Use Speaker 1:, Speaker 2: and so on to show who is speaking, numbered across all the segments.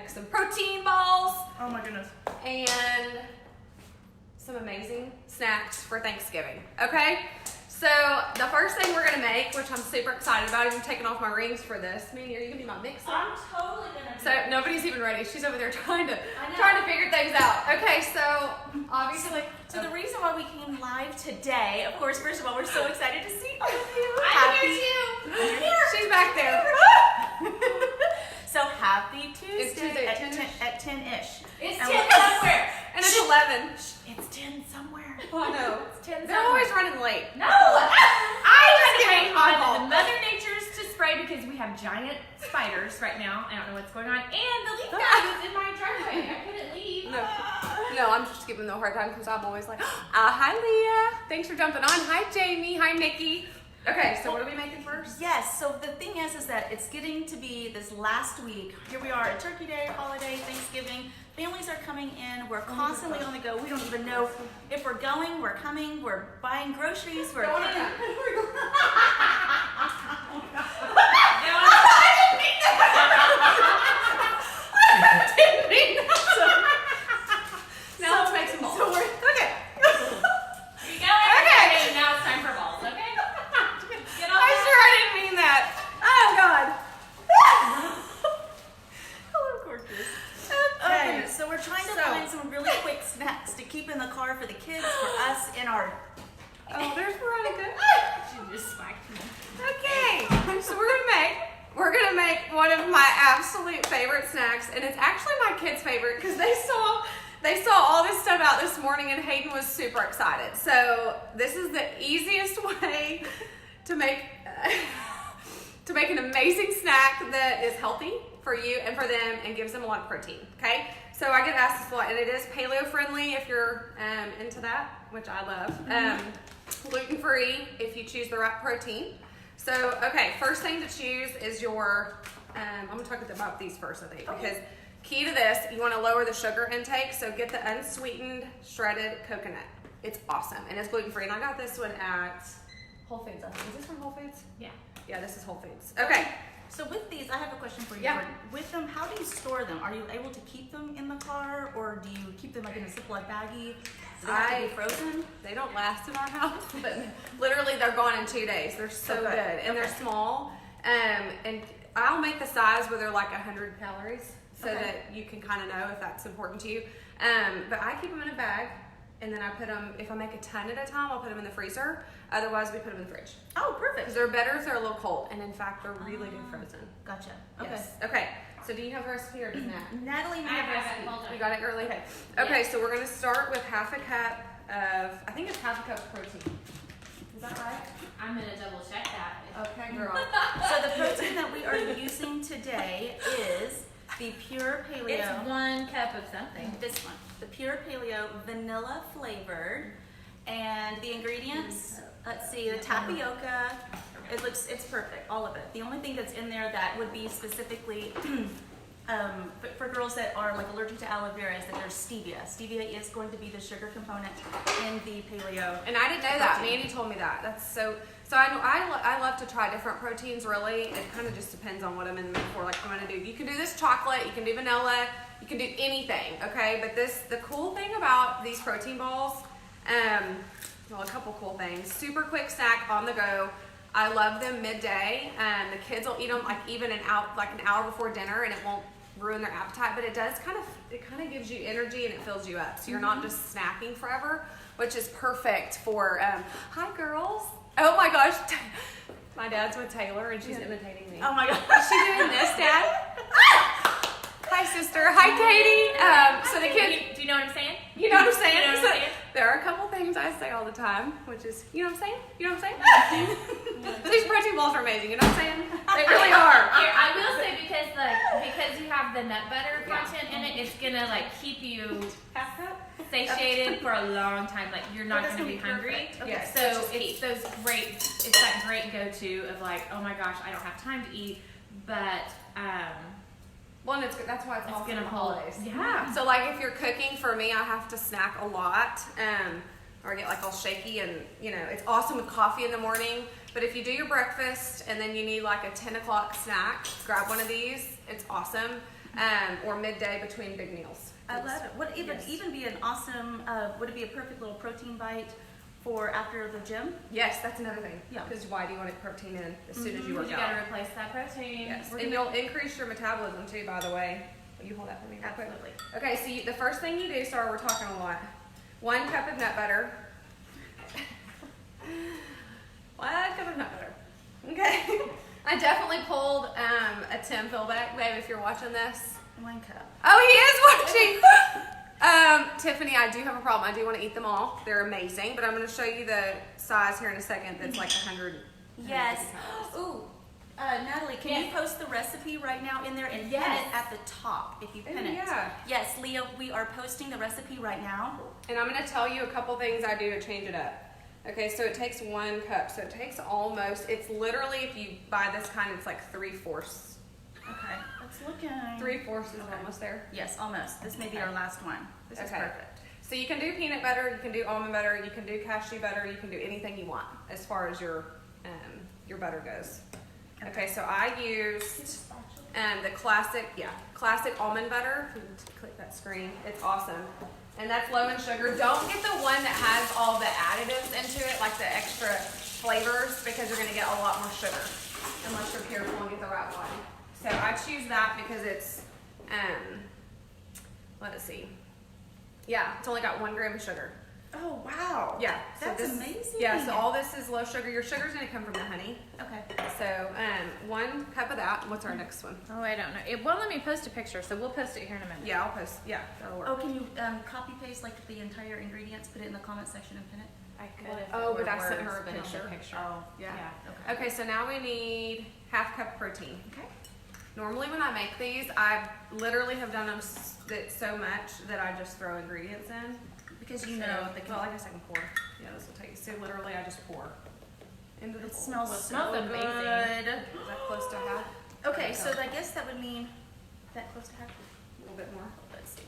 Speaker 1: make some protein balls.
Speaker 2: Oh my goodness.
Speaker 1: And some amazing snacks for Thanksgiving. Okay? So the first thing we're gonna make, which I'm super excited about, I'm taking off my rings for this. Manny, are you gonna be my mixer?
Speaker 2: I'm totally gonna do
Speaker 1: So
Speaker 2: it.
Speaker 1: nobody's even ready. She's over there trying to figure things out. Okay, so obviously,
Speaker 2: So the reason why we came live today, of course, first of all, we're so excited to see all of you.
Speaker 1: I'm here too. She's back there.
Speaker 2: So happy Tuesday,
Speaker 1: It's Tuesday at
Speaker 2: at 10-ish.
Speaker 3: It's
Speaker 2: And
Speaker 3: 10
Speaker 2: we're-
Speaker 3: somewhere.
Speaker 1: And it's 11.
Speaker 2: It's 10 somewhere.
Speaker 1: Oh no.
Speaker 3: It's 10
Speaker 1: They're always running late.
Speaker 3: No! I just
Speaker 1: kidding.
Speaker 3: wait
Speaker 1: My
Speaker 3: on
Speaker 1: fault.
Speaker 3: the Mother Nature's to spray because we have giant spiders right now. I don't know what's going on. And the leaf guy was in my driveway. I couldn't leave.
Speaker 1: No, I'm just giving them a hard time because I'm always like, hi Leah. Thanks for jumping on. Hi Jamie. Hi Nikki. Okay, so what are we making first?
Speaker 2: Yes, so the thing is that it's getting to be this last week. Here we are at Turkey Day, holiday, Thanksgiving. Families are coming in. We're constantly on the go. We don't even know if we're going, we're coming, we're buying groceries, we're
Speaker 1: Now let's make some balls.
Speaker 2: So we're, okay.
Speaker 3: You go in.
Speaker 1: Okay.
Speaker 3: Now it's time for balls, okay? Get off
Speaker 1: I
Speaker 3: that.
Speaker 1: sure I didn't mean that. Oh God.
Speaker 2: Hello, gorgeous.
Speaker 1: Okay.
Speaker 2: Okay, so we're trying to
Speaker 1: So-
Speaker 2: find some really quick snacks to keep in the car for the kids, for us, in our.
Speaker 1: Oh, there's Veronica.
Speaker 3: She just smacked me.
Speaker 1: Okay, so we're gonna make one of my absolute favorite snacks, and it's actually my kids' favorite because they saw all this stuff out this morning, and Hayden was super excited. So this is the easiest way to make an amazing snack that is healthy for you and for them, and gives them a lot of protein. Okay, so I get asked this a lot, and it is paleo friendly if you're into that, which I love. Gluten free if you choose the right protein. So, okay, first thing to choose is your, I'm gonna talk about these first, I think, because key to this, you wanna lower the sugar intake, so get the unsweetened shredded coconut. It's awesome, and it's gluten free, and I got this one at Whole Foods, I think. Is this from Whole Foods?
Speaker 3: Yeah.
Speaker 1: Yeah, this is Whole Foods. Okay,
Speaker 2: So with these, I have a question for you.
Speaker 1: Yeah.
Speaker 2: Jordan. With them, how do you store them? Are you able to keep them in the car, or do you keep them like in a Ziploc baggie? Do they have to be frozen?
Speaker 1: they don't last in our house, but literally they're gone in 2 days. They're so
Speaker 2: Okay.
Speaker 1: good, and they're small. And I'll make the size where they're like 100 calories, so
Speaker 2: Okay.
Speaker 1: that you can kind of know if that's important to you. But I keep them in a bag, and then I put them. If I make a ton at a time, I'll put them in the freezer. Otherwise, we put them in the fridge
Speaker 2: Oh,
Speaker 1: because
Speaker 2: perfect.
Speaker 1: they're better if they're a little cold. And in fact, they're really good frozen.
Speaker 2: Gotcha. Okay.
Speaker 1: Yes. Okay. So do you have the recipe or does Nat?
Speaker 2: Natalie,
Speaker 3: I
Speaker 2: have
Speaker 3: have
Speaker 2: recipe.
Speaker 3: it. Hold on.
Speaker 1: You got it early?
Speaker 2: Okay.
Speaker 1: Okay, so we're gonna start with half a cup of, I think it's half a cup of protein. Is that right?
Speaker 3: I'm going to double check that.
Speaker 1: Okay, girl.
Speaker 2: So the protein that we are using today is the Pure Paleo.
Speaker 3: It's 1 cup of something.
Speaker 2: This one, the Pure Paleo vanilla flavored, and the ingredients. Let's see, the tapioca. It's perfect, all of it. The only thing that's in there that would be specifically for girls that are like allergic to aloe vera is that there's stevia. Stevia is going to be the sugar component in the paleo.
Speaker 1: And I didn't know that.
Speaker 2: Protein.
Speaker 1: Mandy told me that. That's so I know I love to try different proteins. Really, it kind of just depends on what I'm in the mood for. Like I'm gonna do. You can do this chocolate. You can do vanilla. You can do anything. Okay, but the cool thing about these protein balls, well, a couple cool things. Super quick snack on the go. I love them midday. The kids will eat them like even an hour before dinner, and it won't ruin their appetite. But it kind of gives you energy and it fills you up, so you're not just snacking forever, which is perfect for. Hi, girls. Oh my gosh, my dad's with Taylor and she's imitating me.
Speaker 2: Oh my god.
Speaker 1: Is she doing this, Dad? Hi, sister. Hi, Katie. So the kids.
Speaker 3: Do you know what I'm saying?
Speaker 1: You know what I'm saying?
Speaker 3: You know what I'm
Speaker 1: So
Speaker 3: saying?
Speaker 1: there are a couple things I say all the time, which is, you know what I'm saying? You know what I'm saying? These protein balls are amazing. You know what I'm saying? They really are.
Speaker 3: Here, I will say because you have the nut butter content in it, it's gonna keep you
Speaker 1: Half cup?
Speaker 3: satiated for a long time. Like you're not
Speaker 2: That's
Speaker 3: gonna be
Speaker 2: gonna be
Speaker 3: hungry.
Speaker 2: perfect. Okay.
Speaker 1: Yes.
Speaker 3: So
Speaker 1: That's just
Speaker 3: it's that great go-to of oh my gosh, I don't have time to eat, but
Speaker 1: Well, and that's why it's
Speaker 3: it's
Speaker 1: awesome
Speaker 3: gonna
Speaker 1: in the
Speaker 3: hold.
Speaker 1: holidays.
Speaker 3: Yeah.
Speaker 1: So like if you're cooking, for me, I have to snack a lot, or I get all shaky, and it's awesome with coffee in the morning. But if you do your breakfast and then you need a 10 o'clock snack, grab one of these. It's awesome. or midday between big meals.
Speaker 2: I love it. Would it even be an awesome, would it be a perfect little protein bite for after the gym?
Speaker 1: Yes, that's another thing.
Speaker 2: Yeah.
Speaker 1: Because why do you want to protein in as soon as you work
Speaker 3: You
Speaker 1: out?
Speaker 3: gotta replace that protein.
Speaker 1: Yes,
Speaker 3: We're
Speaker 1: and
Speaker 3: gonna-
Speaker 1: you'll increase your metabolism too, by the way. Will you hold that for me real quick?
Speaker 2: Absolutely.
Speaker 1: Okay, so the first thing you do, Star, we're talking a lot. 1 cup of nut butter. 1 cup of nut butter. Okay. I definitely pulled a Tim Philbeck, babe, if you're watching this.
Speaker 2: 1 cup.
Speaker 1: Oh, he is watching. Tiffany, I do have a problem. I do want to eat them all. They're amazing, but I'm going to show you the size here in a second. That's like 100.
Speaker 2: Yes.
Speaker 1: 150 calories.
Speaker 2: Ooh, Natalie, can you post the recipe right now in there and pin
Speaker 3: Yes.
Speaker 2: it at the top if you pin
Speaker 1: Oh,
Speaker 2: it?
Speaker 1: yeah.
Speaker 2: Yes, Leo, we are posting the recipe right now.
Speaker 1: And I'm going to tell you a couple things I do to change it up. Okay, so it takes 1 cup. So it takes almost, it's literally, if you buy this kind, it's like 3/4.
Speaker 2: Okay, let's look at
Speaker 1: 3/4 is
Speaker 2: Okay.
Speaker 1: almost there.
Speaker 2: Yes, almost. This may be our last one. This is
Speaker 1: Okay.
Speaker 2: perfect.
Speaker 1: So you can do peanut butter, you can do almond butter, you can do cashew butter, you can do anything you want as far as your butter goes. Okay, so I used the classic almond butter. You can click that screen. It's awesome. And that's low in sugar. Don't get the one that has all the additives into it, like the extra flavors, because you're going to get a lot more sugar unless you're careful and get the right one. So I choose that because it's, let's see. Yeah, it's only got 1 gram of sugar.
Speaker 2: Oh, wow.
Speaker 1: Yeah. so
Speaker 2: That's
Speaker 1: this-
Speaker 2: amazing.
Speaker 1: Yeah, so all this is low sugar. Your sugar's going to come from the honey.
Speaker 2: Okay.
Speaker 1: So 1 cup of that. What's our next one?
Speaker 3: Oh, I don't know. It won't let me post a picture, so we'll post it here in a minute.
Speaker 1: Yeah, I'll post. Yeah, that'll work.
Speaker 2: Oh, can you copy paste like the entire ingredients, put it in the comment section and pin it?
Speaker 3: I could.
Speaker 2: What?
Speaker 3: if it
Speaker 1: Oh,
Speaker 3: were
Speaker 1: but I sent
Speaker 3: words,
Speaker 1: her a
Speaker 3: put it in the
Speaker 1: picture.
Speaker 2: Oh,
Speaker 1: Yeah.
Speaker 2: Okay.
Speaker 1: Okay, so now we need 1/2 cup protein.
Speaker 2: Okay.
Speaker 1: Normally when I make these, I literally have done them so much that I just throw ingredients in.
Speaker 2: Because you know the
Speaker 1: Well, I guess I can pour. Yeah, this will take. So literally, I just pour into the
Speaker 2: it
Speaker 1: bowl.
Speaker 2: smells
Speaker 3: Well, it
Speaker 2: so
Speaker 3: smells amazing.
Speaker 2: good.
Speaker 1: Is that close to half?
Speaker 2: Okay, so I guess that would mean that close to half.
Speaker 1: A little bit more.
Speaker 2: Let's see.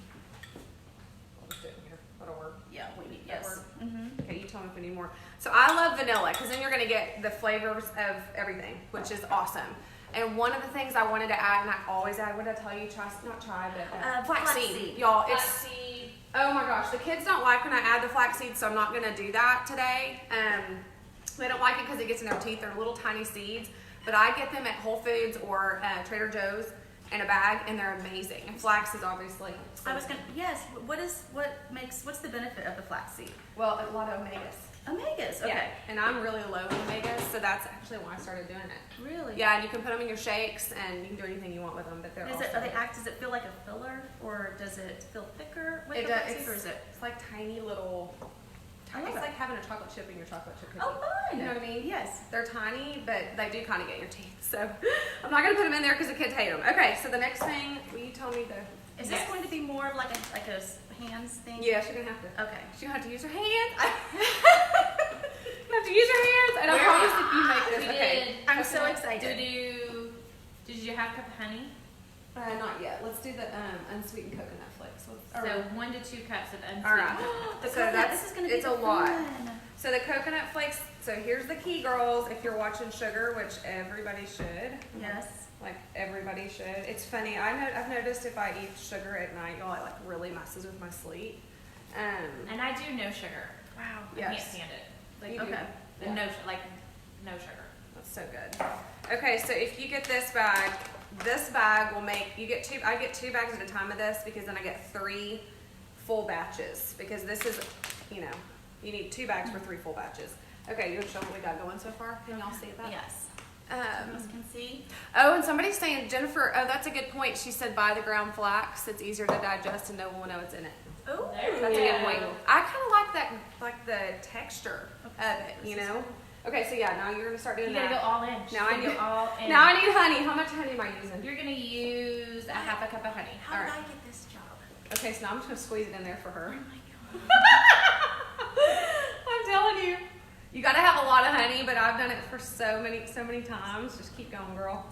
Speaker 1: I'll just do it in here. That'll work.
Speaker 2: Yeah, we need
Speaker 1: That
Speaker 2: yes.
Speaker 1: work?
Speaker 2: Mm-hmm.
Speaker 1: Okay, you tell me if we need more. So I love vanilla because then you're gonna get the flavors of everything, which is awesome. And one of the things I wanted to add, and I always add, what did I tell you? Not chai, but flaxseed.
Speaker 2: Flaxseed.
Speaker 1: Y'all, it's,
Speaker 3: Flaxseed.
Speaker 1: oh my gosh, the kids don't like when I add the flaxseed, so I'm not gonna do that today. They don't like it because it gets in their teeth. They're little tiny seeds, but I get them at Whole Foods or Trader Joe's in a bag, and they're amazing. And flax is obviously.
Speaker 2: I was gonna yes. What's the benefit of the flaxseed?
Speaker 1: Well, a lot of omegas.
Speaker 2: Omegas. Okay.
Speaker 1: Yeah, and I'm really low in omegas, so that's actually why I started doing it.
Speaker 2: Really?
Speaker 1: Yeah, and you can put them in your shakes, and you can do anything you want with them. But they're
Speaker 2: Does it feel like a filler, or does it feel thicker with
Speaker 1: It
Speaker 2: the
Speaker 1: does.
Speaker 2: flaxseed, or is it?
Speaker 1: It's like tiny little.
Speaker 2: I love
Speaker 1: It's
Speaker 2: it.
Speaker 1: like having a chocolate chip in your chocolate chip cookie.
Speaker 2: Oh, fun.
Speaker 1: You know what I mean?
Speaker 2: Yes.
Speaker 1: They're tiny, but they do kind of get in your teeth. So I'm not gonna put them in there because the kids hate them. Okay, so the next thing, will you tell me the?
Speaker 2: Is this
Speaker 3: Yes.
Speaker 2: going to be more of like a hands thing?
Speaker 1: Yeah, she's gonna have to.
Speaker 2: Okay.
Speaker 1: She's gonna have to use her hands. You have to use your hands, and I
Speaker 3: Where-
Speaker 1: promise if you make this,
Speaker 3: We
Speaker 1: okay.
Speaker 3: did.
Speaker 2: I'm so
Speaker 3: Did
Speaker 2: excited.
Speaker 3: did you have a cup of honey?
Speaker 1: Not yet. Let's do the unsweetened coconut flakes.
Speaker 3: So 1 to 2 cups of unsweetened.
Speaker 1: All right.
Speaker 2: The
Speaker 1: So
Speaker 2: coconut,
Speaker 1: that's-
Speaker 2: this is going to be
Speaker 1: it's
Speaker 2: the
Speaker 1: a lot.
Speaker 2: fun.
Speaker 1: So the coconut flakes. So here's the key, girls. If you're watching sugar, which everybody should.
Speaker 2: Yes.
Speaker 1: Like everybody should. It's funny. I've noticed if I eat sugar at night, y'all, it like really messes with my sleep.
Speaker 3: And I do no sugar.
Speaker 2: Wow.
Speaker 3: I can't
Speaker 1: Yes.
Speaker 3: stand it. Like,
Speaker 1: You do.
Speaker 2: Okay.
Speaker 1: Yeah.
Speaker 3: No sugar.
Speaker 1: That's so good. Okay, so if you get this bag will make you get I get 2 bags at a time of this because then I get 3 full batches because this is, you need 2 bags for 3 full batches. Okay, you want to show what we got going so far? Can y'all see that?
Speaker 2: Yes. You can see.
Speaker 1: Oh, and somebody's saying, Jennifer, oh, that's a good point. She said buy the ground flax. It's easier to digest and no one will know it's in it.
Speaker 2: Oh.
Speaker 3: There
Speaker 1: That's a
Speaker 3: Yeah.
Speaker 1: good point. I kind of like that, like the texture of it, you know? Okay, so yeah, now you're going to start doing
Speaker 3: You gotta go
Speaker 1: that.
Speaker 3: all in.
Speaker 1: Now I
Speaker 3: You
Speaker 1: need-
Speaker 3: go all in.
Speaker 1: Now I need honey. How much honey am I using?
Speaker 3: You're gonna use a 1/2 cup of honey.
Speaker 2: How
Speaker 1: All
Speaker 2: did
Speaker 1: right.
Speaker 2: I get this job?
Speaker 1: Okay, so now I'm just going to squeeze it in there for her.
Speaker 2: Oh my god.
Speaker 1: I'm telling you. You got to have a lot of honey, but I've done it for so many times. Just keep going, girl.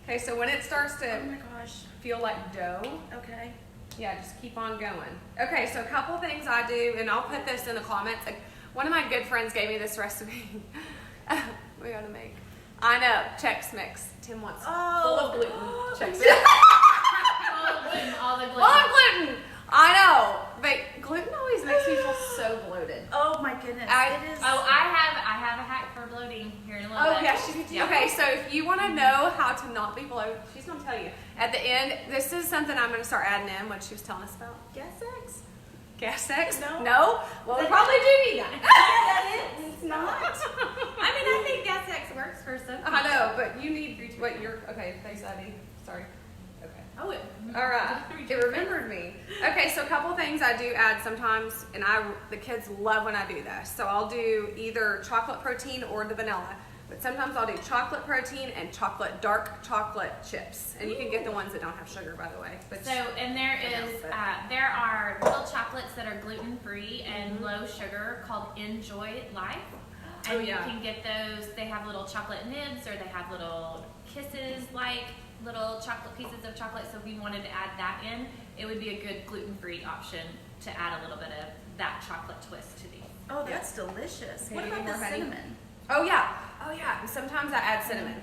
Speaker 1: Okay, so when it starts
Speaker 2: Oh
Speaker 1: to
Speaker 2: my gosh.
Speaker 1: feel like dough,
Speaker 2: Okay.
Speaker 1: yeah, just keep on going. Okay, so a couple things I do, and I'll put this in the comments. Like, one of my good friends gave me this recipe. We gotta make. I know, Chex Mix. Tim wants full of gluten. Chex Mix.
Speaker 3: gluten, all the gluten.
Speaker 1: Well, I'm gluten. I know, but gluten always makes me feel so bloated.
Speaker 2: Oh my goodness.
Speaker 1: I-
Speaker 2: It is.
Speaker 3: Oh, I have a hack for bloating here in a little
Speaker 1: Oh
Speaker 3: bit.
Speaker 1: yeah, okay. So if you want to know how to not be bloated, she's gonna tell you at the end. This is something I'm gonna start adding in. What she was telling us about
Speaker 2: Gas X.
Speaker 1: gas X.
Speaker 2: No.
Speaker 1: No. Well, we probably do need that.
Speaker 2: That is. It's not.
Speaker 3: I mean, I think gas X works for some people.
Speaker 1: I know, but you need what you're. Okay, thanks, Abby. Sorry. Okay.
Speaker 3: Oh,
Speaker 1: All right. It remembered me. Okay, so a couple things I do add sometimes, and the kids love when I do this. So I'll do either chocolate protein or the vanilla. But sometimes I'll do chocolate protein and dark chocolate chips. And you can get the ones that don't have sugar, by the way. But
Speaker 3: So, and there are little chocolates that are gluten-free and low sugar called Enjoy Life. And
Speaker 1: Oh, yeah.
Speaker 3: you can get those, they have little chocolate nibs or they have little kisses like little chocolate pieces of chocolate. So if we wanted to add that in, it would be a good gluten-free option to add a little bit of that chocolate twist to these.
Speaker 2: Oh, that's delicious.
Speaker 1: Okay,
Speaker 2: What
Speaker 1: do you
Speaker 2: about
Speaker 1: need
Speaker 2: the
Speaker 1: more honey?
Speaker 2: cinnamon?
Speaker 1: oh yeah. And sometimes I add cinnamon,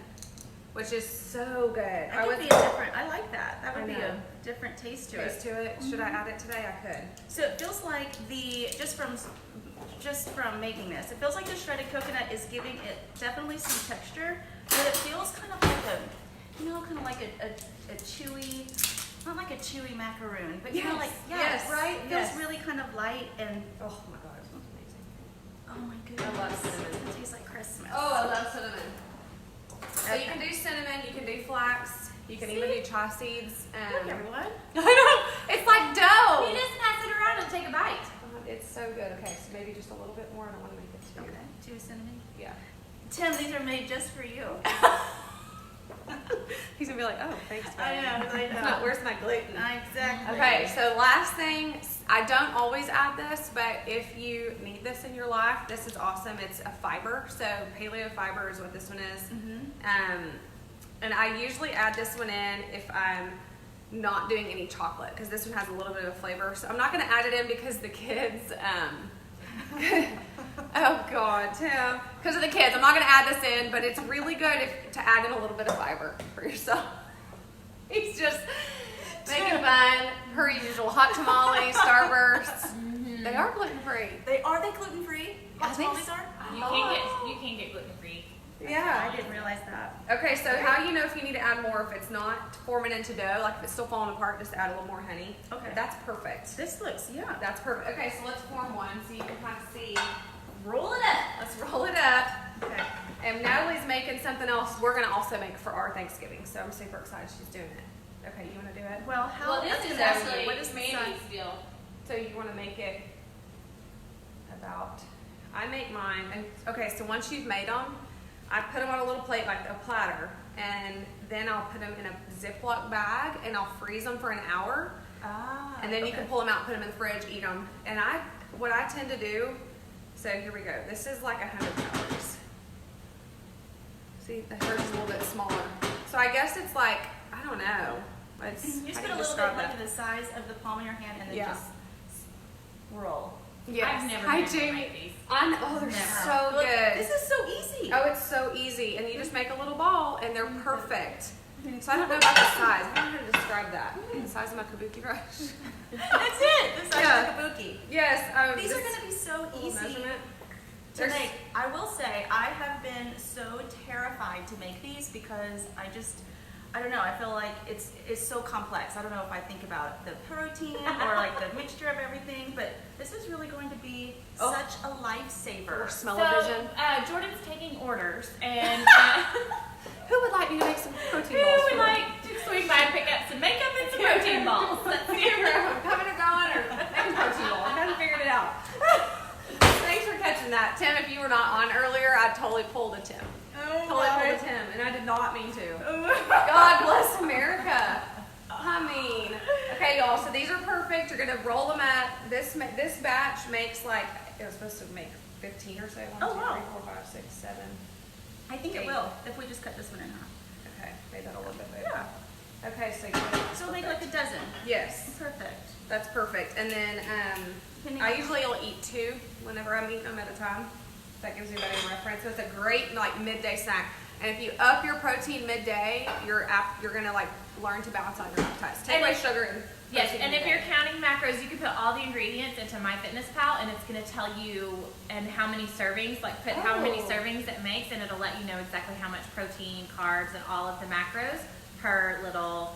Speaker 1: which is so good.
Speaker 2: That would be a different. I like that. That would
Speaker 1: I
Speaker 2: be
Speaker 1: know.
Speaker 2: a different taste to
Speaker 1: taste
Speaker 2: it.
Speaker 1: to it. Should I add it today? I could.
Speaker 2: So it feels like just from making this, it feels like the shredded coconut is giving it definitely some texture, but it feels kind of like kind of like a chewy, not like a chewy macaroon, but kind
Speaker 1: Yes,
Speaker 2: of like
Speaker 1: yes,
Speaker 2: right. It
Speaker 1: yes.
Speaker 2: feels really kind of light and
Speaker 1: Oh my god, it smells amazing.
Speaker 2: oh my goodness,
Speaker 1: I love cinnamon.
Speaker 2: It tastes like Christmas.
Speaker 1: Oh, I love cinnamon. So you can do cinnamon, you can do flax, you can even do chia seeds.
Speaker 2: Look, everyone.
Speaker 1: I know, it's like dough.
Speaker 3: You just pass it around and take a bite.
Speaker 1: It's so good. Okay, so maybe just a little bit more. I don't want to make it too.
Speaker 2: Okay, 2 cinnamon.
Speaker 1: Yeah.
Speaker 2: Tim, these are made just for you.
Speaker 1: He's gonna be like, oh, thanks.
Speaker 2: I know.
Speaker 1: Where's my gluten?
Speaker 2: Exactly.
Speaker 1: Okay, so last thing, I don't always add this, but if you need this in your life, this is awesome. It's a fiber, so paleo fiber is what this one is. And I usually add this one in if I'm not doing any chocolate, because this one has a little bit of flavor. So I'm not going to add it in because the kids, oh God, Tim, because of the kids, I'm not going to add this in, but it's really good to add in a little bit of fiber for yourself. He's just making fun. Her usual hot tamales, Starbursts. They are gluten free.
Speaker 2: Are they gluten free?
Speaker 1: I think
Speaker 2: Tamales
Speaker 1: so.
Speaker 2: are.
Speaker 3: You can get gluten-free.
Speaker 1: Yeah.
Speaker 2: I didn't realize that.
Speaker 1: Okay, so how you know if you need to add more, if it's not forming into dough, like if it's still falling apart, just add a little more honey.
Speaker 2: Okay.
Speaker 1: That's perfect.
Speaker 2: This looks, yeah.
Speaker 1: That's perfect. Okay, so let's form one so you can kind of see.
Speaker 2: Roll it up.
Speaker 1: Let's roll it up.
Speaker 2: Okay.
Speaker 1: And Natalie's making something else we're going to also make for our Thanksgiving, so I'm super excited she's doing it. Okay, you want to do it?
Speaker 2: Well, how?
Speaker 3: Well, this
Speaker 2: that's
Speaker 3: is
Speaker 2: gonna be-
Speaker 3: actually
Speaker 2: what is the
Speaker 3: Mandy's
Speaker 2: size?
Speaker 3: deal.
Speaker 1: So you want to make it about, I make mine, and okay, so once you've made them, I put them on a little plate like a platter, and then I'll put them in a Ziploc bag, and I'll freeze them for an hour,
Speaker 2: Ah.
Speaker 1: and then you
Speaker 2: okay.
Speaker 1: can pull them out, put them in the fridge, eat them. And what I tend to do, so here we go. This is like 100 calories. See, the hers is a little bit smaller. So I guess it's like, I don't know. It's,
Speaker 2: You just
Speaker 1: how
Speaker 2: put
Speaker 1: do
Speaker 2: a
Speaker 1: you
Speaker 2: little
Speaker 1: describe
Speaker 2: bit
Speaker 1: that?
Speaker 2: like the size of the palm of your hand, and then
Speaker 1: Yeah.
Speaker 2: just roll.
Speaker 1: Yes.
Speaker 3: I've never
Speaker 1: I
Speaker 3: been able to
Speaker 1: do.
Speaker 3: make these.
Speaker 1: I know. Oh, they're
Speaker 3: Never.
Speaker 1: so
Speaker 2: Look,
Speaker 1: good.
Speaker 2: This is so easy.
Speaker 1: Oh, it's so easy, and you just make a little ball, and they're perfect. So I don't know about the size. I don't know how to describe that. The size of my kabuki brush.
Speaker 2: That's it. The size
Speaker 1: Yeah.
Speaker 2: of a kabuki.
Speaker 1: Yes.
Speaker 2: These are going to be so
Speaker 1: little
Speaker 2: easy
Speaker 1: measurement.
Speaker 2: to make. I will say, I have been so terrified to make these because I don't know, I feel like it's so complex. I don't know if I think about the protein or like the mixture of everything, but this is really going to be
Speaker 1: Oh.
Speaker 2: such a lifesaver.
Speaker 1: Or smell-o-vision.
Speaker 3: Jordan's taking orders, and
Speaker 1: Who would like me to make some protein
Speaker 3: who
Speaker 1: balls?
Speaker 3: would
Speaker 1: for
Speaker 3: like to swing by and pick up some makeup and some protein balls? Let's see.
Speaker 1: I'm coming or going or making protein balls. I haven't figured it out. Thanks for catching that. Tim, if you were not on earlier, I totally pulled a Tim. Totally pulled a Tim, and I did not mean to. God bless America. I mean, okay, y'all. So these are perfect. You're gonna roll them up. This batch makes like it was supposed to make 15 or so. 1,
Speaker 2: Oh,
Speaker 1: 2,
Speaker 2: wow.
Speaker 1: 3, 4, 5, 6, 7.
Speaker 2: I think it will if we just cut this one in half.
Speaker 1: Okay, made that a little bit bigger.
Speaker 2: Yeah.
Speaker 1: Okay, so
Speaker 2: So we'll make like a dozen.
Speaker 1: yes,
Speaker 2: Perfect.
Speaker 1: that's perfect. And then I usually will eat 2 whenever I'm eating them at a time. That gives you a better reference. So it's a great like midday snack. And if you up your protein midday, you're gonna like learn to balance out your appetites. Take away sugar and
Speaker 3: Yes,
Speaker 1: protein
Speaker 3: and if
Speaker 1: in
Speaker 3: you're
Speaker 1: it.
Speaker 3: counting macros, you can put all the ingredients into MyFitnessPal, and it's going to tell you and how many servings, like put how many
Speaker 1: Oh.
Speaker 3: servings it makes, and it'll let you know exactly how much protein, carbs, and all of the macros per little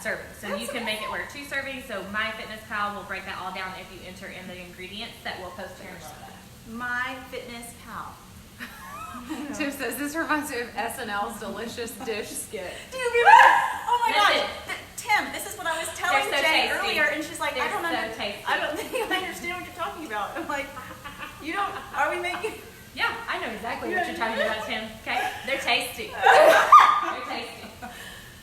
Speaker 3: serving. So you
Speaker 1: That's
Speaker 3: can make it work 2 servings. So MyFitnessPal will break that all down if you enter in the ingredients that we'll post here in a little bit.
Speaker 2: My Fitness Pal.
Speaker 1: Tim says this reminds me of SNL's delicious dish skit.
Speaker 2: Do you remember that? Oh my
Speaker 3: Listen.
Speaker 2: gosh. Tim, this is what I was telling
Speaker 3: They're so
Speaker 2: Jay
Speaker 3: tasty.
Speaker 2: earlier, and she's like,
Speaker 3: They're so tasty.
Speaker 2: I don't think I understand what you're talking about. I'm like, you don't, are we making?
Speaker 3: Yeah, I know exactly what you're talking about, Tim. Okay, they're tasty. They're tasty.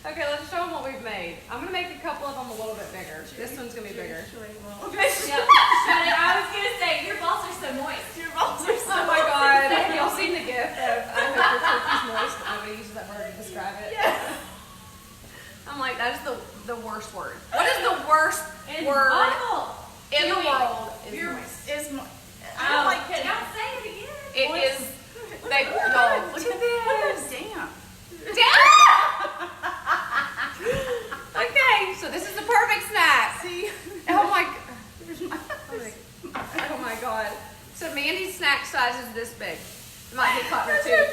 Speaker 1: Okay, let's show them what we've made. I'm gonna make a couple of them a little bit bigger. This one's gonna be bigger.
Speaker 2: Okay.
Speaker 3: Yep. I was gonna say your balls are so moist.
Speaker 2: Your balls are so
Speaker 1: Oh my god, have y'all seen the gif of I hope your turkey's moist? Nobody uses that word to describe it.
Speaker 2: Yeah.
Speaker 1: I'm like, that is the worst word. What is the worst
Speaker 3: It's
Speaker 1: word
Speaker 3: awful.
Speaker 1: in the
Speaker 3: Chewy.
Speaker 1: world? Is
Speaker 2: Your
Speaker 1: moist.
Speaker 2: is mo- I
Speaker 3: Oh,
Speaker 2: don't like
Speaker 3: don't say it again.
Speaker 1: It is. They no. Look at
Speaker 2: Look
Speaker 1: this.
Speaker 2: at damn.
Speaker 1: Okay, so this is the perfect snack.
Speaker 2: See?
Speaker 1: Oh my.
Speaker 2: Here's my.
Speaker 1: Oh my god. So Mandy's snack size is this big. It might be Cutler too.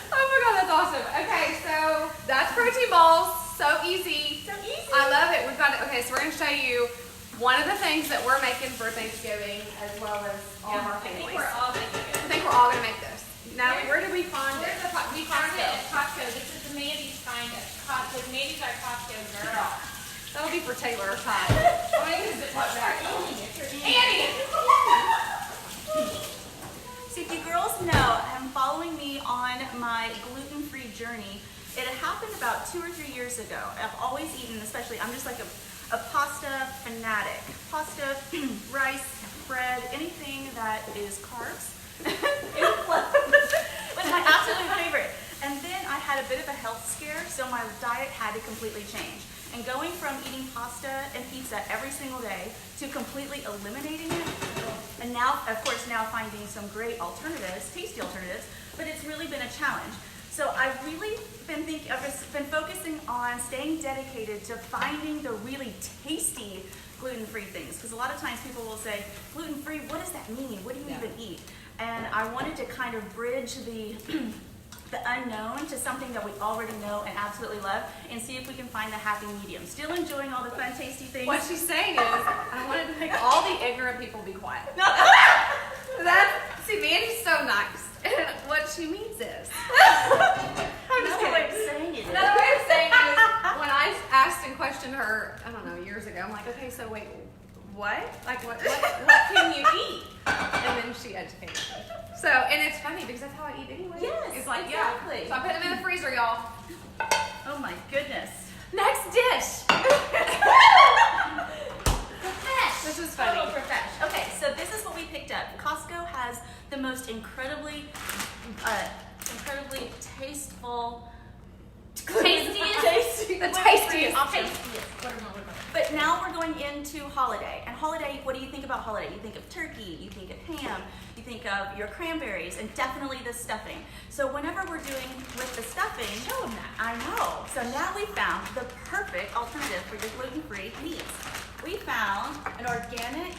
Speaker 1: Oh my god, that's awesome. Okay, so that's protein balls. So easy.
Speaker 2: So easy.
Speaker 1: I love it. We've got it. Okay, so we're gonna show you one of the things that we're making for Thanksgiving, as well as all of our
Speaker 3: I think
Speaker 1: families.
Speaker 3: we're all making it.
Speaker 1: I think we're all gonna make this. Now, where did we find it?
Speaker 3: Where's the we found it at Costco. This is the Mandy's find at Costco. Mandy's our Costco girl.
Speaker 1: That'll be for Taylor or Todd. I'm gonna use it back. Annie!
Speaker 2: So if you girls know, and following me on my gluten-free journey, it had happened about 2 or 3 years ago. I've always eaten, especially, I'm just like a pasta fanatic. Pasta, rice, bread, anything that is carbs. was my absolute favorite. And then I had a bit of a health scare, so my diet had to completely change. And going from eating pasta and pizza every single day to completely eliminating it, and now, of course, now finding some great alternatives, tasty alternatives, but it's really been a challenge. So I've really I've just been focusing on staying dedicated to finding the really tasty gluten-free things. Because a lot of times people will say, gluten-free, what does that mean? What do you even eat? And I wanted to kind of bridge the the unknown to something that we already know and absolutely love, and see if we can find the happy medium. Still enjoying all the fun, tasty things.
Speaker 1: What she's saying is, I wanted to make all the ignorant people be quiet. See, Mandy's so nice. And what she means is, I'm just
Speaker 2: Another way of
Speaker 1: kidding.
Speaker 2: saying it is.
Speaker 1: Another way of saying it is, when I asked and questioned her, I don't know, years ago, I'm like, okay, so wait, what? Like, what can you eat? And then she educated me. So, and it's funny because that's how I eat anyway.
Speaker 2: Yes,
Speaker 1: It's like,
Speaker 2: exactly.
Speaker 1: yeah. So I put them in the freezer, y'all.
Speaker 2: Oh my goodness.
Speaker 1: Next dish.
Speaker 2: Profesh.
Speaker 1: This is funny.
Speaker 2: Total profesh. Okay, so this is what we picked up. Costco has the most incredibly tasteful,
Speaker 3: Tastiest.
Speaker 1: The tastiest.
Speaker 2: But now we're going into holiday. And holiday, what do you think about holiday? You think of turkey, you think of ham, you think of your cranberries, and definitely the stuffing. So whenever we're doing with the stuffing,
Speaker 3: Show 'em that.
Speaker 2: I know. So now we found the perfect alternative for your gluten-free needs. We found an organic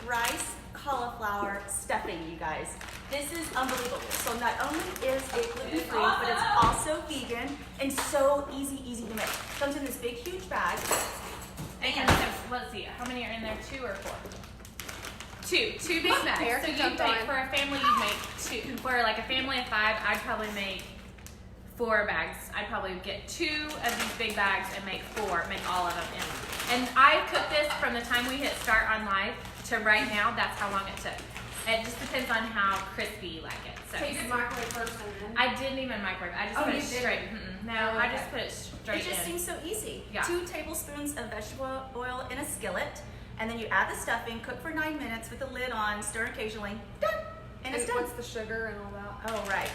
Speaker 2: rice cauliflower stuffing, you guys. This is unbelievable. So not only is it gluten-free, but it's also vegan and so easy to make. Comes in this big, huge bag.
Speaker 3: And let's see, how many are in there? 2 or 4? Two big bags.
Speaker 1: Erica
Speaker 3: So you'd
Speaker 1: jumped
Speaker 3: make,
Speaker 1: on.
Speaker 3: for a family, you'd make 2. For like a family of 5, I'd probably make 4 bags. I'd probably get 2 of these big bags and make 4, make all of them in. And I cooked this from the time we hit start on live to right now. That's how long it took. It just depends on how crispy you like it. So
Speaker 1: So you did microwave first and then?
Speaker 3: I didn't even microwave. I just
Speaker 1: Oh,
Speaker 3: put
Speaker 1: you
Speaker 3: it
Speaker 1: didn't?
Speaker 3: straight. No,
Speaker 1: Oh,
Speaker 3: I just
Speaker 1: okay.
Speaker 3: put it straight
Speaker 2: It just
Speaker 3: in.
Speaker 2: seems so easy.
Speaker 3: Yeah.
Speaker 2: 2 tablespoons of vegetable oil in a skillet, and then you add the stuffing, cook for 9 minutes with the lid on, stir occasionally, done. And it's done.
Speaker 1: What's the sugar and all that?
Speaker 2: Oh, right.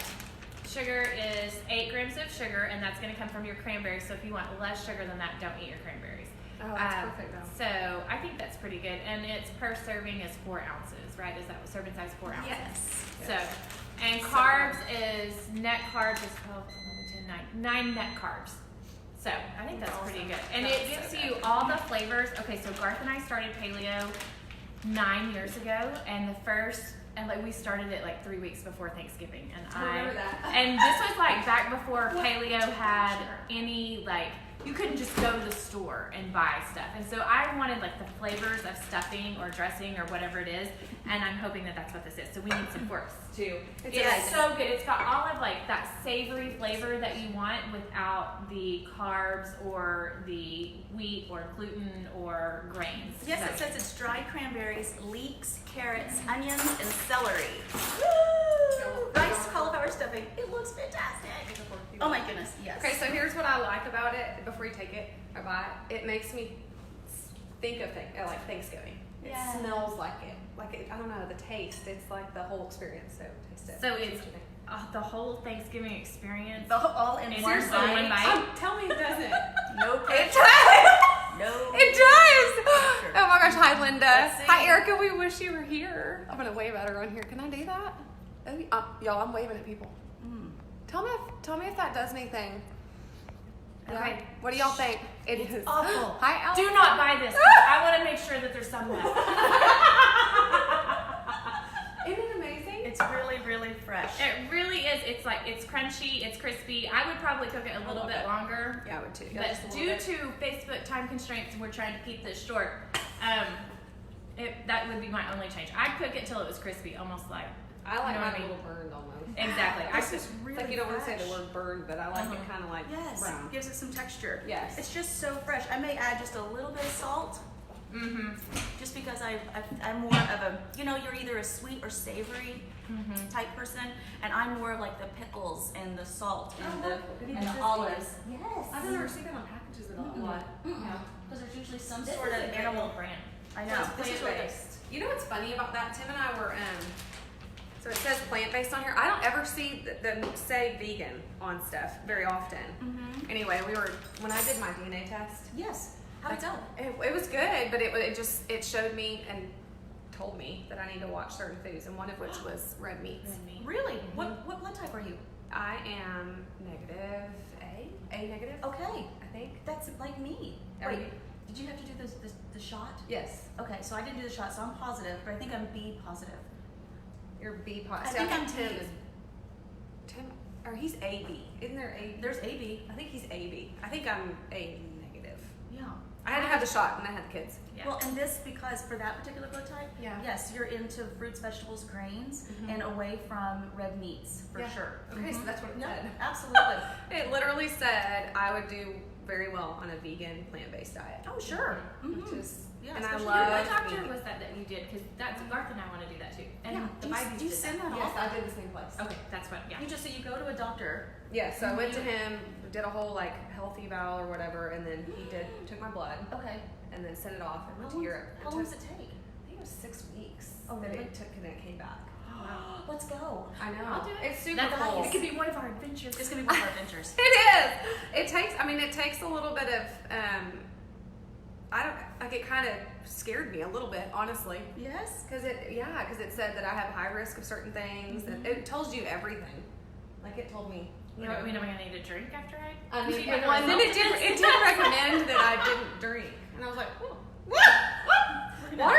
Speaker 3: Sugar is 8 grams of sugar, and that's going to come from your cranberries. So if you want less sugar than that, don't eat your cranberries.
Speaker 1: Oh, that's perfect though.
Speaker 3: So I think that's pretty good, and it's per serving is 4 ounces, right? Is that what serving size 4 ounces?
Speaker 2: Yes.
Speaker 3: So, and carbs is net carbs is 12, 11, 10, nine net carbs. So I think that's pretty good. And
Speaker 1: That's
Speaker 3: it gives
Speaker 1: so
Speaker 3: you
Speaker 1: good.
Speaker 3: all the flavors. Okay, so Garth and I started paleo 9 years ago, and we started it like 3 weeks before Thanksgiving, and
Speaker 1: I remember that.
Speaker 3: and this was like back before paleo had any like. You couldn't just go to the store and buy stuff. And so I wanted like the flavors of stuffing or dressing or whatever it is. And I'm hoping that that's what this is. So we need some forks too. It's
Speaker 1: amazing.
Speaker 3: so good. It's got all of like that savory flavor that you want without the carbs or the wheat or gluten or grains.
Speaker 2: Yes,
Speaker 3: So-
Speaker 2: it says it's dried cranberries, leeks, carrots, onions, and celery. Rice cauliflower stuffing. It looks fantastic. Oh my goodness, yes.
Speaker 1: Okay, so here's what I like about it. Before you take it or buy it, it makes me think of like Thanksgiving. It
Speaker 2: Yeah.
Speaker 1: smells like it. Like it, I don't know, the taste. It's like the whole experience. So taste it.
Speaker 3: So it's the whole Thanksgiving experience.
Speaker 2: All in
Speaker 3: It's
Speaker 2: one
Speaker 3: seriously one
Speaker 2: bite.
Speaker 3: bite.
Speaker 1: Tell me it doesn't.
Speaker 2: No
Speaker 1: It
Speaker 2: pressure.
Speaker 1: does.
Speaker 2: No.
Speaker 1: It does. Oh my gosh! Hi, Linda.
Speaker 2: Let's see.
Speaker 1: Hi, Erica. We wish you were here. I'm gonna wave at her on here. Can I do that? Oh, y'all, I'm waving at people. Tell me if that does anything. Yeah?
Speaker 3: Okay.
Speaker 1: What do y'all think?
Speaker 2: It's awful.
Speaker 1: Hi, Alex.
Speaker 3: Do not buy this. I want to make sure that there's some left.
Speaker 1: Isn't it amazing?
Speaker 2: It's really, really fresh.
Speaker 3: It really is. It's like it's crunchy. It's crispy. I would probably cook it a little bit longer.
Speaker 1: Yeah, I would too.
Speaker 3: But due to Facebook time constraints, we're trying to keep this short. That would be my only change. I'd cook it till it was crispy, almost like.
Speaker 1: I like
Speaker 3: You know
Speaker 1: mine
Speaker 3: what I
Speaker 1: a
Speaker 3: mean?
Speaker 1: little burned almost.
Speaker 3: Exactly.
Speaker 2: This is
Speaker 1: It's
Speaker 2: really
Speaker 1: like you don't want to say the
Speaker 2: fresh.
Speaker 1: word burned, but I like it kind of like
Speaker 2: Yes,
Speaker 1: brown.
Speaker 2: gives it some texture.
Speaker 1: Yes.
Speaker 2: It's just so fresh. I may add just a little bit of salt,
Speaker 3: Mm-hmm.
Speaker 2: just because I'm more of a, you're either a sweet or savory type person, and I'm more of like the pickles and the salt and the olives. Yes.
Speaker 1: I've never seen it on packages at all. What?
Speaker 2: Because there's usually some
Speaker 3: This
Speaker 2: sort
Speaker 3: is
Speaker 2: of
Speaker 3: a great
Speaker 2: animal
Speaker 3: little brand.
Speaker 2: I know.
Speaker 1: It's
Speaker 2: This is really good.
Speaker 1: plant-based. You know what's funny about that? Tim and I were, so it says plant-based on here. I don't ever see them say vegan on stuff very often. Anyway, when I did my DNA test,
Speaker 2: Yes. How'd it go?
Speaker 1: it was good, but it showed me and told me that I need to watch certain foods, and one of which was red meats.
Speaker 2: Really? What blood type are you?
Speaker 1: I am negative A negative,
Speaker 2: Okay.
Speaker 1: I think.
Speaker 2: That's like me.
Speaker 1: Are
Speaker 2: Wait,
Speaker 1: you?
Speaker 2: did you have to do the shot?
Speaker 1: Yes,
Speaker 2: Okay, so I didn't do the shot, so I'm positive, but I think I'm B positive.
Speaker 1: you're B
Speaker 2: I
Speaker 1: positive.
Speaker 2: think I'm
Speaker 1: Tim
Speaker 2: B.
Speaker 1: is Tim, or he's AB. Isn't there A?
Speaker 2: There's AB.
Speaker 1: I think he's AB. I think I'm A negative.
Speaker 2: Yeah.
Speaker 1: I had to have the shot when I had the kids.
Speaker 3: Yeah.
Speaker 2: Well, and this, because for that particular blood type,
Speaker 1: Yeah.
Speaker 2: yes, you're into fruits, vegetables, grains, and away from red meats, for
Speaker 1: Yeah.
Speaker 2: sure.
Speaker 1: Okay, so that's what it
Speaker 2: Yeah,
Speaker 1: said.
Speaker 2: absolutely.
Speaker 1: It literally said I would do very well on a vegan plant-based diet.
Speaker 2: Oh, sure.
Speaker 1: Which is,
Speaker 2: Yeah,
Speaker 1: and I
Speaker 2: especially
Speaker 1: love
Speaker 3: What doctor
Speaker 1: vegan.
Speaker 3: was that you did? Because that's Garth and I want to do that too. And
Speaker 2: Yeah.
Speaker 3: the
Speaker 2: Do
Speaker 3: babies
Speaker 2: you
Speaker 3: did
Speaker 2: send that
Speaker 1: Yes,
Speaker 2: off?
Speaker 1: I did the same place.
Speaker 3: Okay, that's what. Yeah.
Speaker 2: You just, so you go to a doctor.
Speaker 1: Yeah, so I went to him, did a whole like health eval or whatever, and then he took my blood
Speaker 2: Okay.
Speaker 1: and then sent it off and went
Speaker 2: How
Speaker 1: to
Speaker 2: long-
Speaker 1: Europe.
Speaker 2: How
Speaker 1: It
Speaker 2: long
Speaker 1: took-
Speaker 2: does it take?
Speaker 1: I think it was 6 weeks.
Speaker 2: Oh,
Speaker 1: that
Speaker 2: really?
Speaker 1: it took and then it came back.
Speaker 2: Let's go.
Speaker 1: I know.
Speaker 3: I'll do it.
Speaker 1: It's super
Speaker 3: That's
Speaker 1: cool.
Speaker 3: It could be one of our adventures.
Speaker 2: It's gonna be one of our adventures.
Speaker 1: It is. It takes a little bit of it kind of scared me a little bit, honestly.
Speaker 2: Yes.
Speaker 1: Because it said that I have high risk of certain things, and it tells you everything. Like it told me.
Speaker 3: You know, am I gonna need a drink after I?
Speaker 1: I mean,
Speaker 3: See
Speaker 1: well,
Speaker 3: what
Speaker 1: and then it
Speaker 3: results?
Speaker 1: did recommend that I didn't drink, and I was like, oh, what? Water?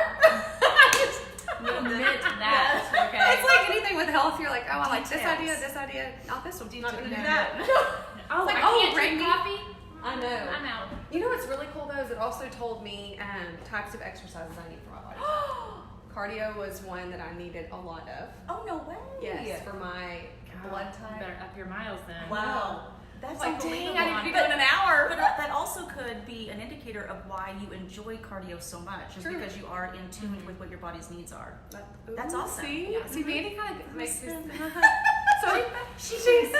Speaker 3: Admit that. Okay.
Speaker 1: It's like anything with health. You're like, oh, I like
Speaker 2: Details.
Speaker 1: this idea, not this one. I'm not gonna do
Speaker 3: Details.
Speaker 1: that.
Speaker 3: Oh,
Speaker 1: like,
Speaker 3: I
Speaker 1: oh,
Speaker 3: can't drink
Speaker 1: Randy.
Speaker 3: coffee.
Speaker 1: I know.
Speaker 3: I'm out.
Speaker 1: You know what's really cool though is it also told me types of exercises I need for my body. Cardio was one that I needed a lot of.
Speaker 2: Oh, no way.
Speaker 1: Yes, for my blood type.
Speaker 3: Better up your miles then.
Speaker 2: Wow. That's
Speaker 1: Like,
Speaker 2: unbelievable.
Speaker 1: dang, I need to be
Speaker 2: But-
Speaker 1: doing an hour.
Speaker 2: But that also could be an indicator of why you enjoy cardio so much, is
Speaker 1: True.
Speaker 2: because you are in tune with what your body's needs are. That's
Speaker 1: Ooh,
Speaker 2: awesome.
Speaker 1: See,
Speaker 2: Yeah.
Speaker 1: see, Mandy kind of makes me.
Speaker 2: Listen.
Speaker 1: So
Speaker 3: She's
Speaker 1: she's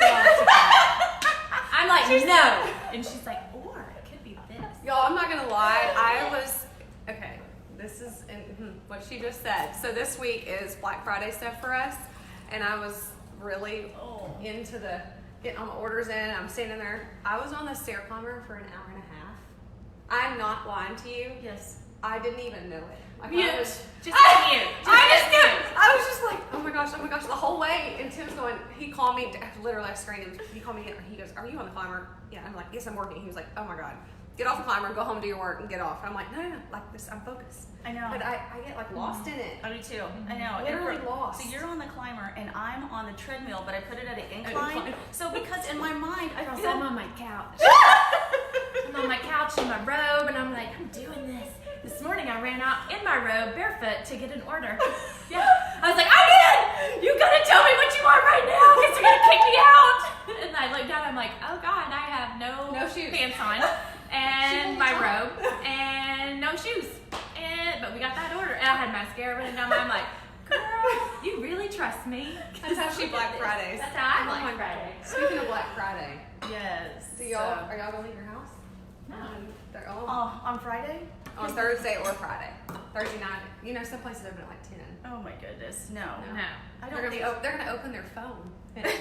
Speaker 3: I'm like, no. And she's like, or it could be this.
Speaker 1: y'all. I'm not gonna lie. I was okay. This is what she just said. So this week is Black Friday stuff for us, and I was really into getting all my orders in. I'm standing there. I was on the stair climber for an hour and a half. I'm not lying to you.
Speaker 2: Yes.
Speaker 1: I didn't even know it. Like,
Speaker 3: Mute.
Speaker 1: I was,
Speaker 3: Just get mute. Just get mute.
Speaker 1: I was just like, oh my gosh, the whole way. And Tim's going, he called me, literally I screened him. He called me, he goes, are you on the climber? Yeah. I'm like, yes, I'm working. He was like, oh my God. Get off the climber, go home, do your work, and get off. And I'm like, no, like this, I'm focused.
Speaker 2: I know.
Speaker 1: But I get like lost in it.
Speaker 2: I do too. I know.
Speaker 1: Literally
Speaker 2: And
Speaker 1: lost.
Speaker 2: So you're on the climber and I'm on the treadmill, but I put it at an incline. So because in my mind I
Speaker 3: Girls,
Speaker 2: feel
Speaker 3: I'm on my couch. I'm on my couch in my robe, and I'm like, I'm doing this. This morning I ran out in my robe barefoot to get an order. Yeah. I was like, I'm in! You gotta tell me what you want right now, because you're gonna kick me out. And I looked down, I'm like, oh God, I have no
Speaker 1: shoes.
Speaker 3: pants on, and my robe, and no shoes. But we got that order, and I had mascara running down my, I'm like, girl, you really trust me?
Speaker 1: That's how she Black Fridays.
Speaker 3: That's how I
Speaker 1: Oh my
Speaker 3: Black Friday.
Speaker 1: Speaking of Black Friday,
Speaker 2: yes.
Speaker 1: so y'all, are y'all going to leave your house?
Speaker 3: No.
Speaker 1: They're all
Speaker 2: On Friday?
Speaker 1: on Thursday or Friday. Thursday night. You know, some places open at like 10.
Speaker 2: Oh my goodness. No.
Speaker 3: No.
Speaker 2: I
Speaker 1: They're
Speaker 2: don't
Speaker 1: gonna,
Speaker 2: think
Speaker 1: they're gonna open their phone. at 10.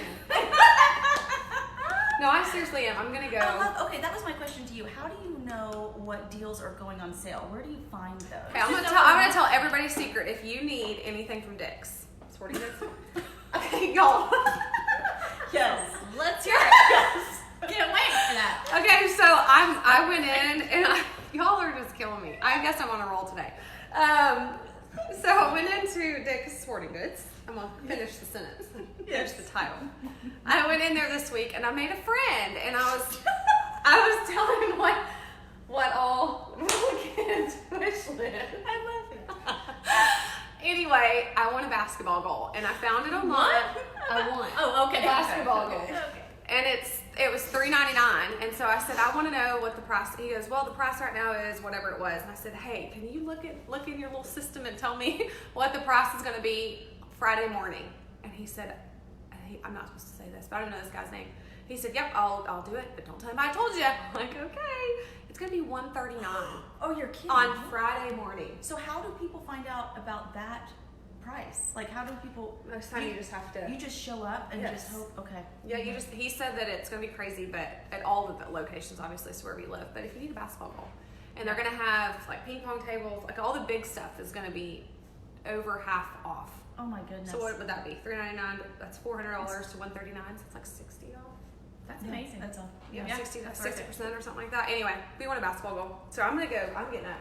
Speaker 1: No, I seriously am. I'm gonna go.
Speaker 2: Okay, that was my question to you. How do you know what deals are going on sale? Where do you find those?
Speaker 1: Okay, I'm gonna tell everybody a secret. If you need anything from Dick's, Sporting Goods. Okay, y'all.
Speaker 2: Yes.
Speaker 3: Let's hear it. Can't wait for that.
Speaker 1: Okay, so I went in and y'all are just killing me. I guess I'm on a roll today. So I went into Dick's Sporting Goods. I'm gonna finish the sentence. Finish the title. I went in there this week and I made a friend, and I was telling him what all kids wish list.
Speaker 2: I love it.
Speaker 1: Anyway, I won a basketball goal, and I found it online. I won.
Speaker 3: Oh, okay.
Speaker 1: A basketball goal.
Speaker 3: Okay.
Speaker 1: And it was $3.99, and so I said, I want to know what the price. He goes, well, the price right now is whatever it was. And I said, hey, can you look in your little system and tell me what the price is going to be Friday morning? And he said, I'm not supposed to say this, but I don't know this guy's name. He said, yep, I'll do it, but don't tell him I told you. I'm like, okay. It's going to be $139
Speaker 2: Oh, you're kidding.
Speaker 1: on Friday morning.
Speaker 2: So how do people find out about that price? Like, how do people?
Speaker 1: Most time you just have to.
Speaker 2: You just show up and
Speaker 1: Yes.
Speaker 2: just hope. Okay.
Speaker 1: Yeah, he said that it's going to be crazy, but at all of the locations, obviously, it's where we live. But if you need a basketball goal, and they're going to have like ping pong tables, like all the big stuff is going to be over half off.
Speaker 2: Oh my goodness.
Speaker 1: So what would that be? $3.99. That's $400 to $139. So it's like $60.
Speaker 3: That's amazing.
Speaker 2: That's all.
Speaker 1: Yeah,
Speaker 3: Yeah,
Speaker 1: 60%
Speaker 3: that's
Speaker 1: or something like that. Anyway, we want a basketball goal, so I'm getting up.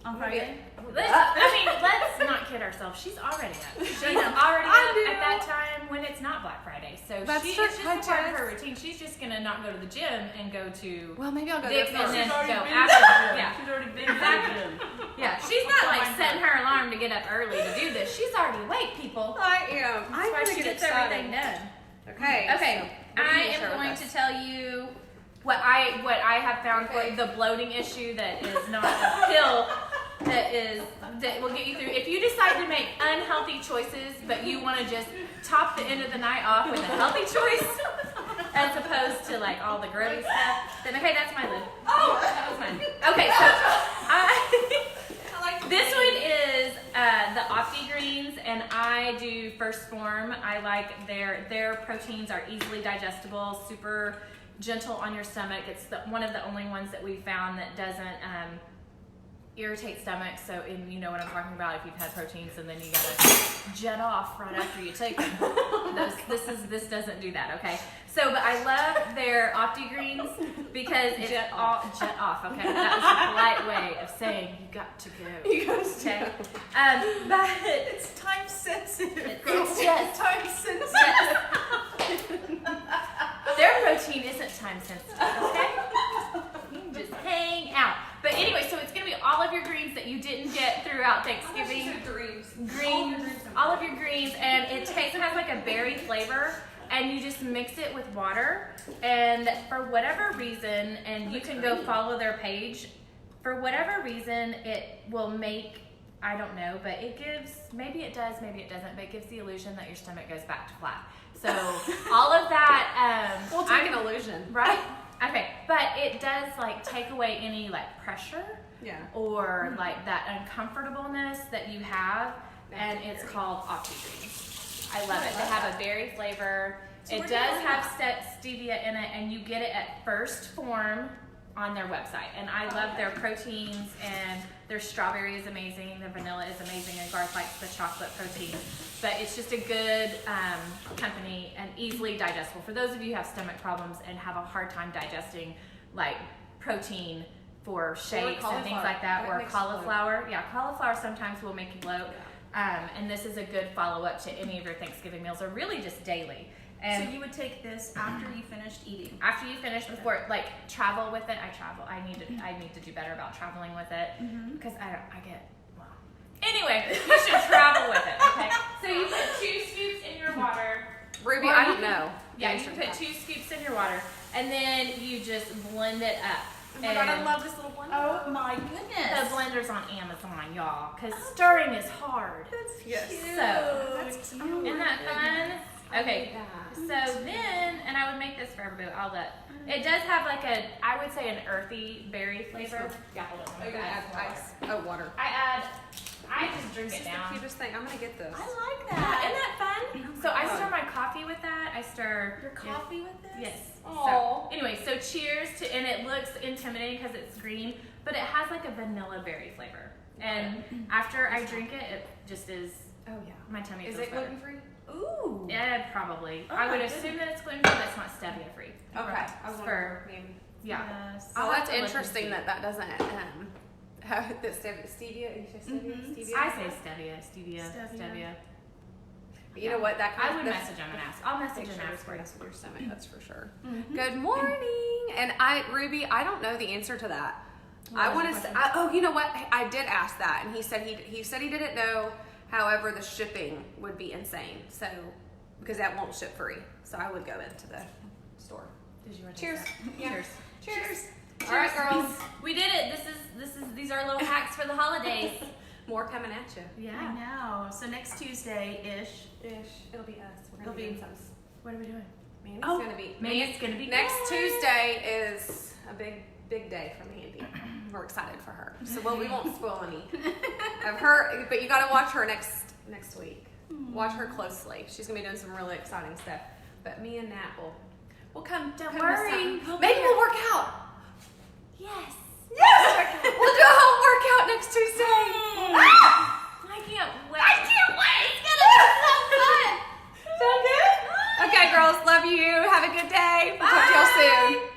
Speaker 2: On
Speaker 1: I'm gonna
Speaker 2: Friday.
Speaker 3: Let's not kid ourselves. She's already up. She's already up
Speaker 1: do.
Speaker 3: at that time when it's not Black Friday. So
Speaker 1: That's
Speaker 3: it's
Speaker 1: true.
Speaker 3: just a part of her routine. She's just gonna not go to the gym and go to
Speaker 1: Well, maybe I'll go there
Speaker 3: Dick's
Speaker 1: first.
Speaker 3: and then
Speaker 2: She's already
Speaker 3: go
Speaker 2: been
Speaker 3: after.
Speaker 2: to the gym.
Speaker 3: Yeah,
Speaker 2: She's already been
Speaker 3: Exactly.
Speaker 2: to the gym.
Speaker 3: yeah. She's not like setting her alarm to get up early to do this. She's already awake, people.
Speaker 1: I am.
Speaker 3: That's
Speaker 1: I'm
Speaker 3: why
Speaker 1: gonna
Speaker 3: she
Speaker 1: get
Speaker 3: gets
Speaker 1: excited.
Speaker 3: everything done.
Speaker 1: Okay.
Speaker 3: Okay,
Speaker 1: so what do
Speaker 3: I
Speaker 1: you share
Speaker 3: am
Speaker 1: with
Speaker 3: going
Speaker 1: us?
Speaker 3: to tell you what I have found
Speaker 1: Okay.
Speaker 3: for the bloating issue that is not a pill that will get you through. If you decide to make unhealthy choices, but you want to just top the end of the night off with a healthy choice, as opposed to like all the grody stuff, then okay, that's my lid. Oh, that was mine. Okay, so this one is the OptiGreens, and I do First Form. I like their proteins are easily digestible, super gentle on your stomach. It's one of the only ones that we found that doesn't irritate stomachs. So, you know what I'm talking about. If you've had proteins and then you gotta jet off right after you take them, this doesn't do that. Okay. So, but I love their OptiGreens because it's jet off. Okay, that was a polite way of saying you got to go.
Speaker 1: You guys
Speaker 3: Okay.
Speaker 1: do.
Speaker 3: But
Speaker 2: It's time sensitive.
Speaker 3: it's just
Speaker 2: time sensitive.
Speaker 3: their protein isn't time sensitive. Okay. You can just hang out. But anyway, so it's gonna be all of your greens that you didn't get throughout Thanksgiving. Greens, all of your greens, and it has like a berry flavor. And you just mix it with water, and for whatever reason, and you can go follow their page, for whatever reason, it will make, I don't know, but it gives, maybe it does, maybe it doesn't, but it gives the illusion that your stomach goes back to flat. So all of that,
Speaker 1: We'll take an illusion.
Speaker 3: right? Okay, but it does like take away any like pressure
Speaker 1: Yeah.
Speaker 3: or like that uncomfortableness that you have, and it's called OptiGreens. I love it. They have a berry flavor.
Speaker 2: So
Speaker 3: It
Speaker 2: where do you
Speaker 3: does
Speaker 2: find
Speaker 3: have stevia in it, and you get it at First Form on their website. And I love their proteins, and their strawberry is amazing, the vanilla is amazing, and Garth likes the chocolate protein. But it's just a good company and easily digestible. For those of you who have stomach problems and have a hard time digesting like protein for shakes and things like that, or cauliflower. Yeah, cauliflower sometimes will make you bloat. And this is a good follow-up to any of your Thanksgiving meals, or really just daily. And
Speaker 2: So you would take this after you finished eating.
Speaker 3: after you finish, before like travel with it. I travel. I need to do better about traveling with it because I get well. Anyway, you should travel with it. Okay. So you put 2 scoops in your water.
Speaker 1: Ruby,
Speaker 3: Or
Speaker 1: I
Speaker 3: you
Speaker 1: don't
Speaker 3: can-
Speaker 1: know.
Speaker 3: Yeah, you put 2 scoops in your water, and then you just blend it up.
Speaker 2: Oh my God, I love this little blender. Oh my
Speaker 3: The
Speaker 2: goodness.
Speaker 3: blender's on Amazon, y'all, because stirring is hard.
Speaker 2: That's
Speaker 1: Yes.
Speaker 2: cute.
Speaker 3: So,
Speaker 2: That's cute.
Speaker 3: Isn't that fun? Okay.
Speaker 1: Yeah.
Speaker 3: So then, and I would make this for everybody. It does have like I would say an earthy berry flavor. Yeah, hold on.
Speaker 1: Oh, you gotta add ice. Oh, water.
Speaker 3: I just drink
Speaker 1: This
Speaker 3: it
Speaker 1: is the
Speaker 3: down.
Speaker 1: cutest thing. I'm gonna get this.
Speaker 2: I like
Speaker 3: Yeah,
Speaker 2: that.
Speaker 3: isn't that fun? So I stir my coffee with that. I stir
Speaker 2: Your coffee with this?
Speaker 3: Yes.
Speaker 1: Aw.
Speaker 3: So anyway, so cheers to, and it looks intimidating because it's green, but it has like a vanilla berry flavor. And after I drink it, it just is.
Speaker 1: Oh yeah.
Speaker 3: My tummy
Speaker 1: Is
Speaker 3: feels
Speaker 1: it
Speaker 3: better.
Speaker 1: gluten free?
Speaker 2: Ooh.
Speaker 3: Yeah, probably.
Speaker 2: Oh
Speaker 3: I
Speaker 2: my
Speaker 3: would
Speaker 2: goodness.
Speaker 3: assume that it's gluten free, but it's not stevia free.
Speaker 1: Okay. I was
Speaker 3: For-
Speaker 1: wondering, maybe.
Speaker 3: Yeah.
Speaker 2: Yes.
Speaker 3: I'll
Speaker 1: Oh,
Speaker 3: have
Speaker 1: that's
Speaker 3: to look and
Speaker 1: interesting
Speaker 3: see.
Speaker 1: that doesn't have the stevia. You say stevia?
Speaker 2: Mhm.
Speaker 1: Stevia?
Speaker 3: I say stevia.
Speaker 2: Stevia.
Speaker 1: But you know what? That
Speaker 3: I would
Speaker 1: that's-
Speaker 3: message them and ask. I'll message
Speaker 1: Make
Speaker 3: and
Speaker 1: sure
Speaker 3: ask
Speaker 1: it's
Speaker 3: for you.
Speaker 1: with your stomach. That's for sure.
Speaker 2: Mhm.
Speaker 1: Good morning. And Ruby, I don't know the answer to that.
Speaker 3: What
Speaker 1: I
Speaker 3: was
Speaker 1: want
Speaker 3: the
Speaker 1: to.
Speaker 3: question?
Speaker 1: Oh, you know what? I did ask that, and he said he didn't know. However, the shipping would be insane. So because that won't ship free, so I would go into the store.
Speaker 3: Did you want to
Speaker 1: Cheers.
Speaker 3: Yeah.
Speaker 1: Cheers.
Speaker 2: Cheers.
Speaker 1: All right, girls.
Speaker 3: We did it. These are little hacks for the holidays.
Speaker 1: More coming at you.
Speaker 2: I
Speaker 3: Yeah.
Speaker 2: know. So next Tuesday-ish.
Speaker 1: It'll be us. We're
Speaker 2: It'll
Speaker 1: gonna
Speaker 2: be-
Speaker 1: be some.
Speaker 3: What are we doing?
Speaker 1: Mandy's
Speaker 2: Oh,
Speaker 1: gonna be.
Speaker 3: Mandy's gonna be
Speaker 1: Next
Speaker 3: good.
Speaker 1: Tuesday is a big day for Mandy. We're excited for her. So we won't spoil any of her, but you got to watch her next week. Watch her closely. She's gonna be doing some really exciting stuff. But me and Nat will come.
Speaker 3: Don't
Speaker 1: come to
Speaker 3: worry.
Speaker 1: something.
Speaker 3: We'll be
Speaker 1: Maybe
Speaker 3: here.
Speaker 1: we'll work out.
Speaker 3: Yes.
Speaker 1: Yes, we'll do a home workout next